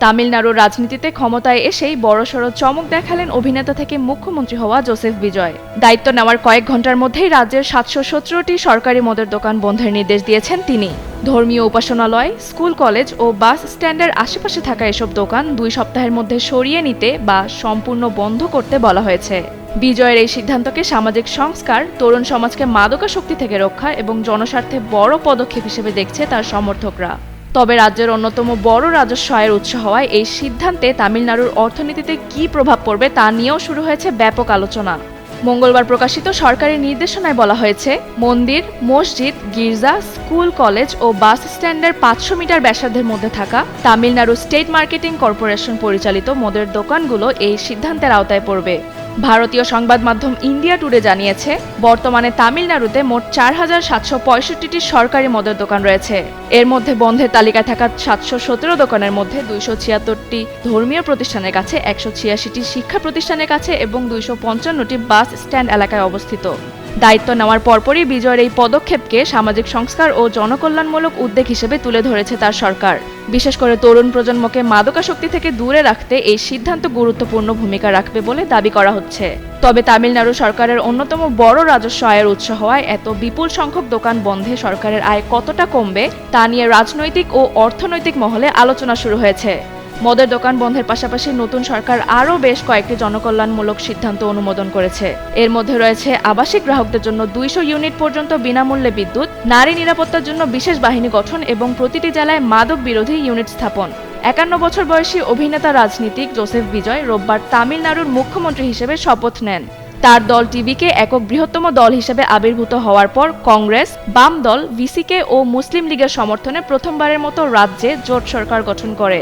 তামিলনাড়ুর রাজনীতিতে ক্ষমতায় এসেই বড়সড় চমক দেখালেন অভিনেতা থেকে মুখ্যমন্ত্রী হওয়া জোসেফ বিজয়। দায়িত্ব নেওয়ার কয়েক ঘন্টার মধ্যেই রাজ্যের 717টি সরকারি মদের দোকান বন্ধের নির্দেশ দিয়েছেন তিনি। ধর্মীয় উপাসনালয়, স্কুল, কলেজ ও বাস স্ট্যান্ডের আশেপাশে থাকা এসব দোকান 2 সপ্তাহের মধ্যে সরিয়ে নিতে বা সম্পূর্ণ বন্ধ করতে বলা হয়েছে। বিজয়ের এই সিদ্ধান্তকে সামাজিক সংস্কার, তরুণ সমাজকে মাদকাসক্তি থেকে রক্ষা এবং জনস্বার্থে বড় পদক্ষেপ হিসেবে দেখছে তার সমর্থকরা। তবে রাজ্যের অন্যতম বড় রাজস্ব আয়ের উৎস হওয়ায় এই সিদ্ধান্তে তামিলনাড়ুর অর্থনীতিতে কী প্রভাব পড়বে তা নিয়েও শুরু হয়েছে ব্যাপক আলোচনা। মঙ্গলবার প্রকাশিত সরকারি নির্দেশনায় বলা হয়েছে, মন্দির, মসজিদ, গির্জা, স্কুল, কলেজ ও বাস স্ট্যান্ডের 500 মিটার ব্যাসার্ধের মধ্যে থাকা তামিলনাড়ু স্টেট মার্কেটিং কর্পোরেশন পরিচালিত মদের দোকানগুলো এই সিদ্ধান্তের আওতায় পড়বে। ভারতীয় সংবাদ মাধ্যম ইন্ডিয়া টুডে জানিয়েছে, বর্তমানে তামিলনাড়ুতে মোট 4765টি সরকারি মদের দোকান রয়েছে। এর মধ্যে বন্ধের তালিকায় থাকা 717 দোকানের মধ্যে 276টি ধর্মীয় প্রতিষ্ঠানের কাছে, 186টি শিক্ষা প্রতিষ্ঠানের কাছে এবং 255টি বাস স্ট্যান্ড এলাকায় অবস্থিত। দায়িত্ব নেওয়ার পরপরই বিজয়ের এই পদক্ষেপকে সামাজিক সংস্কার ও জনকল্যাণমূলক উদ্যোগ হিসেবে তুলে ধরেছে তার সরকার। বিশেষ করে তরুণ প্রজন্মকে মাদকাসক্তি থেকে দূরে রাখতে এই সিদ্ধান্ত গুরুত্বপূর্ণ ভূমিকা রাখবে বলে দাবি করা হচ্ছে। তবে তামিলনাড়ু সরকারের অন্যতম বড় রাজস্ব আয়ের উৎস হওয়ায় এত বিপুল সংখ্যক দোকান বন্ধে সরকারের আয় কতটা কমবে তা নিয়ে রাজনৈতিক ও অর্থনৈতিক মহলে আলোচনা শুরু হয়েছে। মদের দোকান বন্ধের পাশাপাশি নতুন সরকার আরও বেশ কয়েকটি জনকল্যাণমূলক সিদ্ধান্ত অনুমোদন করেছে। এর মধ্যে রয়েছে আবাসিক গ্রাহকদের জন্য 200 ইউনিট পর্যন্ত বিনামূল্যে বিদ্যুৎ, নারী নিরাপত্তার জন্য বিশেষ বাহিনী গঠন এবং প্রতিটি জেলায় মাদক বিরোধী ইউনিট স্থাপন। 51 বছর বয়সী অভিনেতা রাজনীতিক জোসেফ বিজয় রোববার তামিলনাড়ুর মুখ্যমন্ত্রী হিসেবে শপথ নেন। তার দল টিভিকে একক বৃহত্তম দল হিসেবে আবির্ভূত হওয়ার পর কংগ্রেস, বাম দল, ভিসিকে ও মুসলিম লীগের সমর্থনে প্রথমবারের মতো রাজ্যে জোট সরকার গঠন করে।